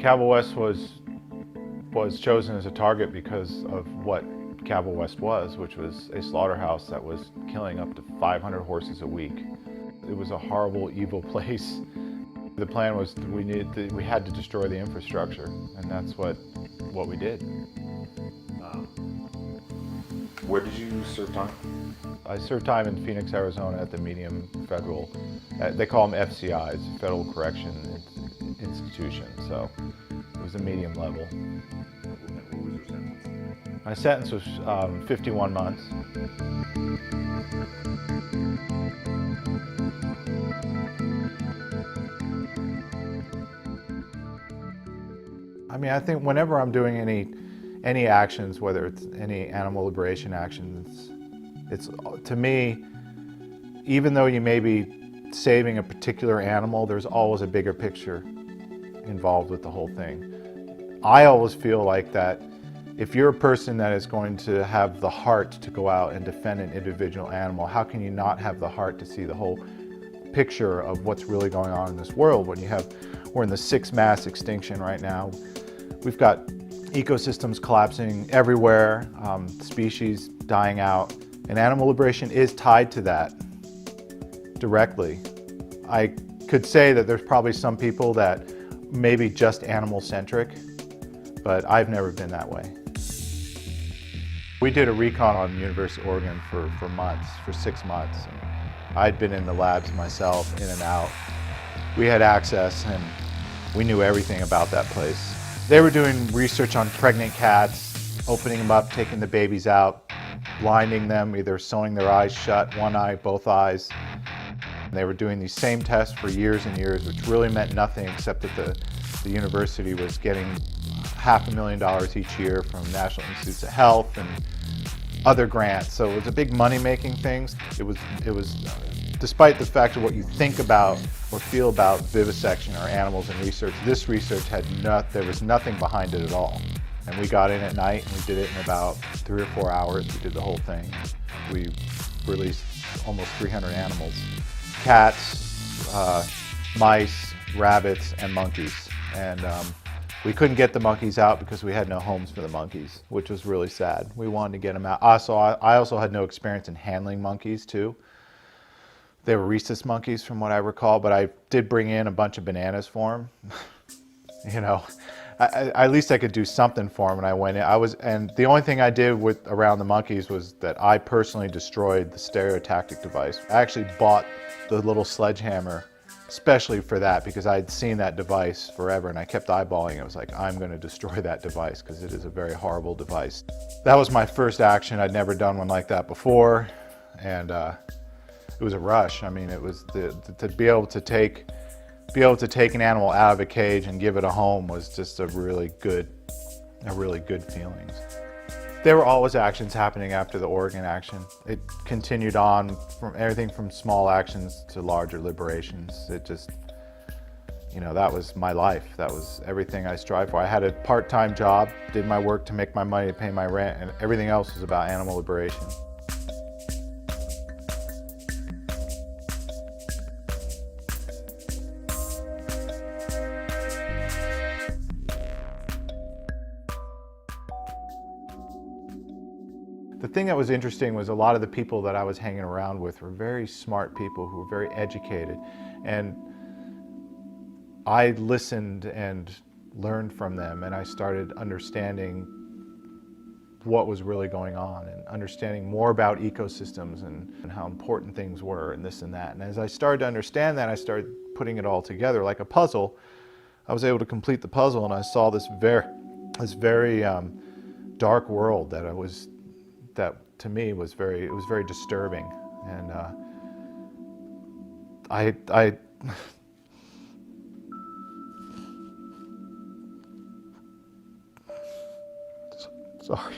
Cavel West was chosen as a target because of what Cavel West was, which was a slaughterhouse that was killing up to 500 horses a week. It was a horrible, evil place. The plan was we had to destroy the infrastructure, and that's what we did. Where did you serve time? I served time in Phoenix, Arizona at the medium federal, they call them FCIs, Federal Correction Institution, so it was a medium level. What was your sentence? My sentence was 51 months. I mean, I think whenever I'm doing any actions, whether it's any animal liberation actions, it's to me, even though you may be saving a particular animal, there's always a bigger picture involved with the whole thing. I always feel like that if you're a person that is going to have the heart to go out and defend an individual animal, how can you not have the heart to see the whole picture of what's really going on in this world when we're in the 6th mass extinction right now. We've got ecosystems collapsing everywhere, species dying out, and animal liberation is tied to that directly. I could say that there's probably some people that may be just animal-centric, but I've never been that way. We did a recon on University of Oregon for months, for 6 months. And I'd been in the labs myself, in and out. We had access and we knew everything about that place. They were doing research on pregnant cats, opening them up, taking the babies out, blinding them, either sewing their eyes shut, one eye, both eyes. And they were doing these same tests for years and years, which really meant nothing except that the university was getting $500,000 each year from National Institutes of Health and other grants. So it was a big money-making thing. It was despite the fact of what you think about or feel about vivisection or animals in research, this research there was nothing behind it at all. And we got in at night and we did it in about 3 or 4 hours. We did the whole thing. We released almost 300 animals. Cats, mice, rabbits, and monkeys. And we couldn't get the monkeys out because we had no homes for the monkeys, which was really sad. We wanted to get them out. I also had no experience in handling monkeys too. They were rhesus monkeys from what I recall, but I did bring in a bunch of bananas for them. You know, at least I could do something for them. And I went in, and the only thing I did around the monkeys was that I personally destroyed the stereotactic device. I actually bought the little sledgehammer especially for that because I'd seen that device forever and I kept eyeballing it. I was like, I'm going to destroy that device because it is a very horrible device. That was my first action. I'd never done one like that before, and it was a rush. I mean, it was to be able to take an animal out of a cage and give it a home was just a really good feeling. There were always actions happening after the Oregon action. It continued on from everything from small actions to larger liberations. It just, you know, that was my life. That was everything I strived for. I had a part-time job, did my work to make my money to pay my rent, and everything else was about animal liberation. The thing that was interesting was a lot of the people that I was hanging around with were very smart people who were very educated. And I listened and learned from them, and I started understanding what was really going on and understanding more about ecosystems and how important things were and this and that. And as I started to understand that, I started putting it all together like a puzzle. I was able to complete the puzzle, and I saw this very dark world that to me was very disturbing, and I sorry.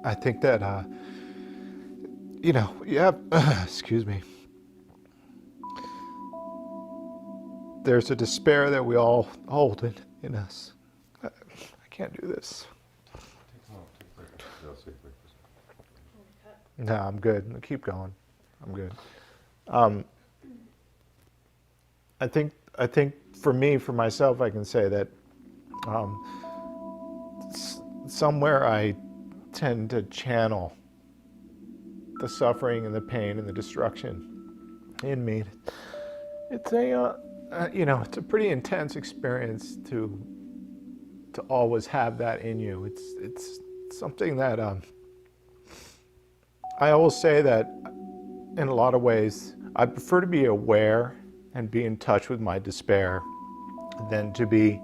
I think that you know, excuse me. There's a despair that we all hold in us. I can't do this. No, I'm good. Keep going. I'm good. Um, I think for me, for myself, I can say that somewhere I tend to channel the suffering and the pain and the destruction in me. It's it's a pretty intense experience to always have that in you. It's something that I always say that in a lot of ways I prefer to be aware and be in touch with my despair than to be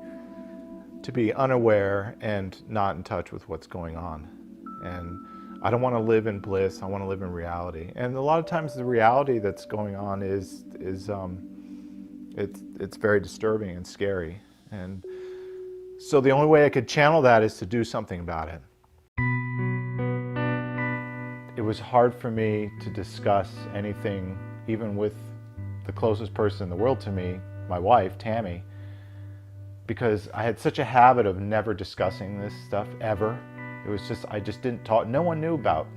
unaware and not in touch with what's going on. And I don't want to live in bliss. I want to live in reality. And a lot of times the reality that's going on is it's very disturbing and scary. And so the only way I could channel that is to do something about it. It was hard for me to discuss anything, even with the closest person in the world to me, my wife, Tammy, because I had such a habit of never discussing this stuff ever. It was just, I just didn't talk. No one knew about,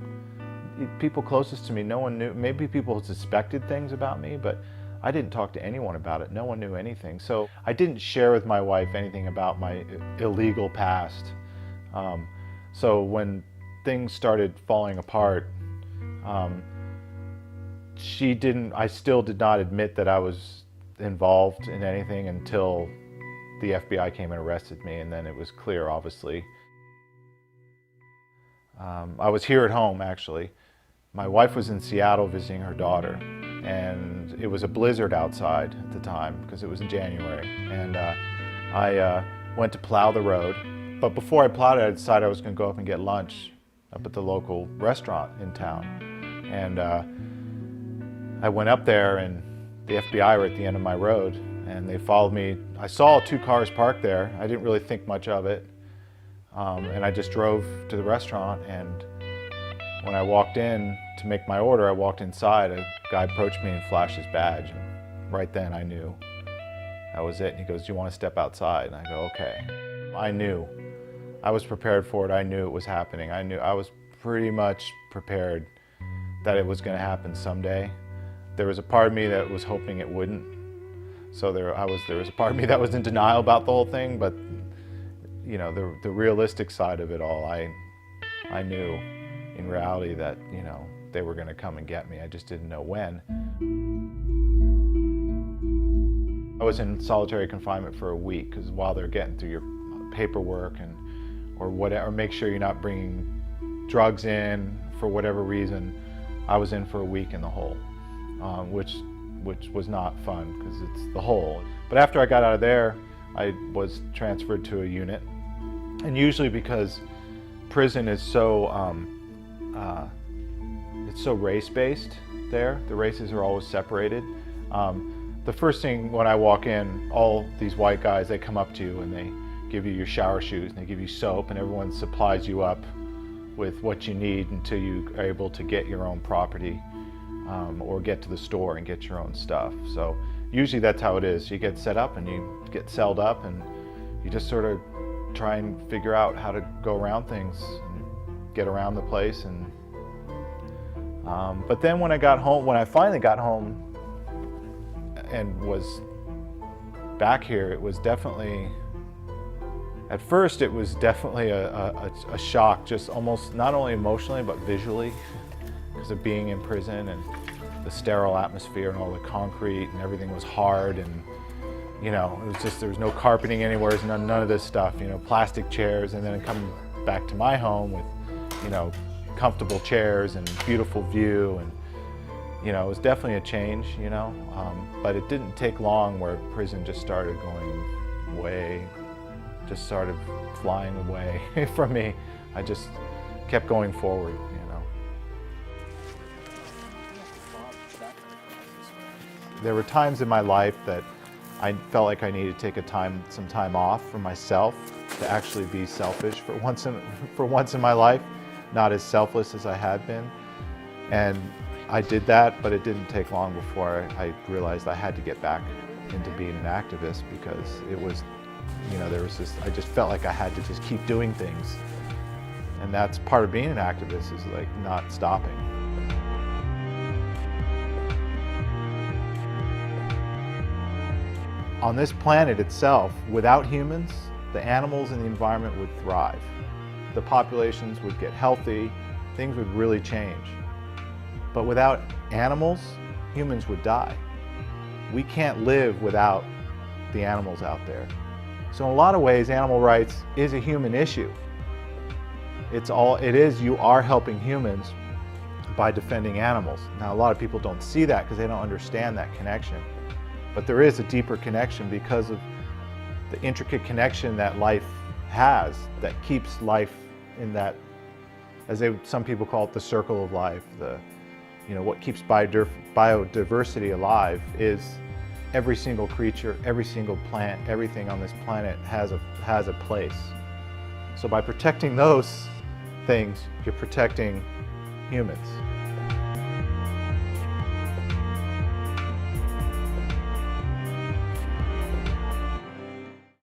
people closest to me, no one knew. Maybe people suspected things about me, but I didn't talk to anyone about it. No one knew anything. So I didn't share with my wife anything about my illegal past. So when things started falling apart, I still did not admit that I was involved in anything until the FBI came and arrested me, and then it was clear, obviously. I was here at home, actually. My wife was in Seattle visiting her daughter, and it was a blizzard outside at the time because it was in January. And I went to plow the road, but before I plowed it, I decided I was going to go up and get lunch up at the local restaurant in town. And I went up there, and the FBI were at the end of my road, and they followed me. I saw 2 cars parked there. I didn't really think much of it. And I just drove to the restaurant, and when I walked in to make my order, I walked inside, a guy approached me and flashed his badge, and right then I knew that was it. And he goes, "Do you want to step outside?" And I go, "Okay." I knew. I was prepared for it. I knew it was happening. I was pretty much prepared that it was going to happen someday. There was a part of me that was hoping it wouldn't. So there was a part of me that was in denial about the whole thing, but you know, the realistic side of it all, I knew in reality that, you know, they were going to come and get me. I just didn't know when. I was in solitary confinement for a week because while they're getting through your paperwork or whatever, make sure you're not bringing drugs in for whatever reason, I was in for a week in the hole, which was not fun because it's the hole. But after I got out of there, I was transferred to a unit, and usually because prison is so it's so race-based there, the races are always separated. The first thing when I walk in, all these white guys, they come up to you and they give you your shower shoes and they give you soap, and everyone supplies you up with what you need until you are able to get your own property or get to the store and get your own stuff. So usually that's how it is. You get set up and you get celled up, and you just sort of try and figure out how to go around things and get around the place. And but then when I finally got home and was back here, it was definitely, at first it was definitely a shock, just almost not only emotionally but visually, because of being in prison and the sterile atmosphere and all the concrete and everything was hard, and you know, it was just, there was no carpeting anywhere, none of this stuff, you know, plastic chairs, and then coming back to my home with, you know, comfortable chairs and beautiful view, and you know, it was definitely a change, you know, but it didn't take long where prison just started going away, just started flying away from me. I just kept going forward, you know. There were times in my life that I felt like I needed to take some time off for myself, to actually be selfish for once in my life, not as selfless as I had been. And I did that, but it didn't take long before I realized I had to get back into being an activist, because it was, you know, there was this, I just felt like I had to just keep doing things. And that's part of being an activist, is like not stopping. On this planet itself, without humans, the animals and the environment would thrive. The populations would get healthy, things would really change. But without animals, humans would die. We can't live without the animals out there. So in a lot of ways, animal rights is a human issue. You are helping humans by defending animals. Now, a lot of people don't see that because they don't understand that connection. But there is a deeper connection because of the intricate connection that life has that keeps life in that, some people call it the circle of life. What keeps biodiversity alive is every single creature, every single plant, everything on this planet has a place. So by protecting those things, you're protecting humans.